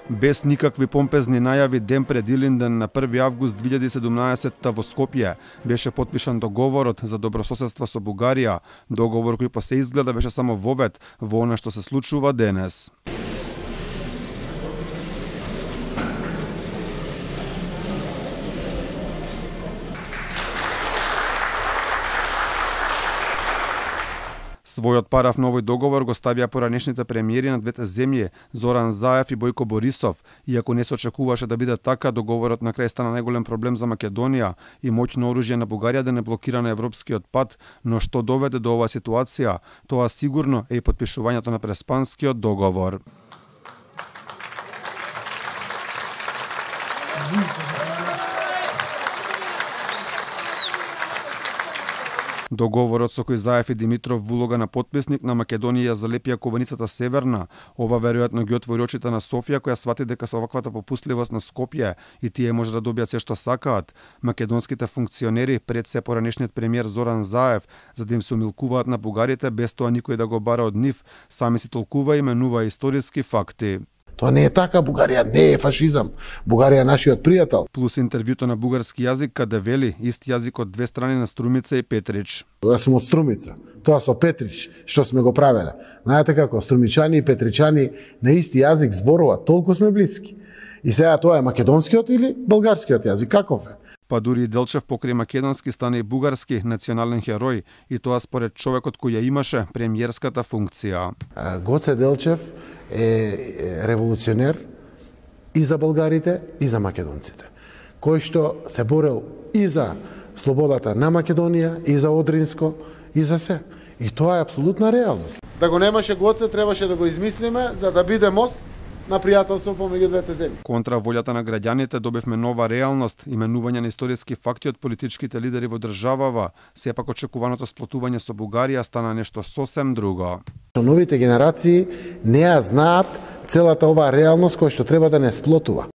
Без никакви помпезни најави ден пред Илинден на 1 август 2017 во Скопје беше потпишан договорот за добрососедство со Бугарија, договор кој по се изгледа беше само вовед во она што се случува денес. Својот параф на овој договор го ставија поранешните премиери на двете земји, Зоран Заев и Бојко Борисов. Иако не се очекуваше да биде така, договорот на крај стана најголем проблем за Македонија и моќно оружје на Бугарија да не блокира на европскиот пат, но што доведе до оваа ситуација, тоа сигурно е и потпишувањето на Преспанскиот договор. Договорот со кој Заев и Димитров во улога на потписник на Македонија залепија кованицата Северна, ова веројатно ги отвори очите на Софија, која свати дека со оваквата попустливост на Скопје и тие може да добијат се што сакаат. Македонските функционери пред се поранешниот премиер Зоран Заев, за да им се умилкуваат на бугарите без тоа никој да го бара од нив, сами си толкува и менува историски факти. Тоа не е така, Бугарија не е фашизам. Бугарија е нашиот пријател. Плюс интервјуто на бугарски јазик каде вели ист јазик од две страни на Струмица и Петрич. Јас сум од Струмица. Тоа со Петрич што сме го правеле. Знаете како струмичани и петричани на исти јазик зборуваат, толку сме блиски. И сега тоа е македонскиот или българскиот јазик, каков е? Па дури и Делчев покрај македонски стане и бугарски национален херој, и тоа според човекот кој ја имаше премиерската функција. Гоце Делчев е револуционер и за българите и за македонците, кој што се борел и за слободата на Македонија, и за Одринско, и за се. И тоа е апсолутна реалност. Да го немаше Гоце, требаше да го измислиме за да биде мост на пријателство помеѓу двете земји. Контра волјата на граѓаните добивме нова реалност, именување на историски факти од политичките лидери во државава, сепак очекуваното сплотување со Бугарија стана нешто сосем друго. Новите генерации не ја знаат целата оваа реалност која што треба да не сплотува.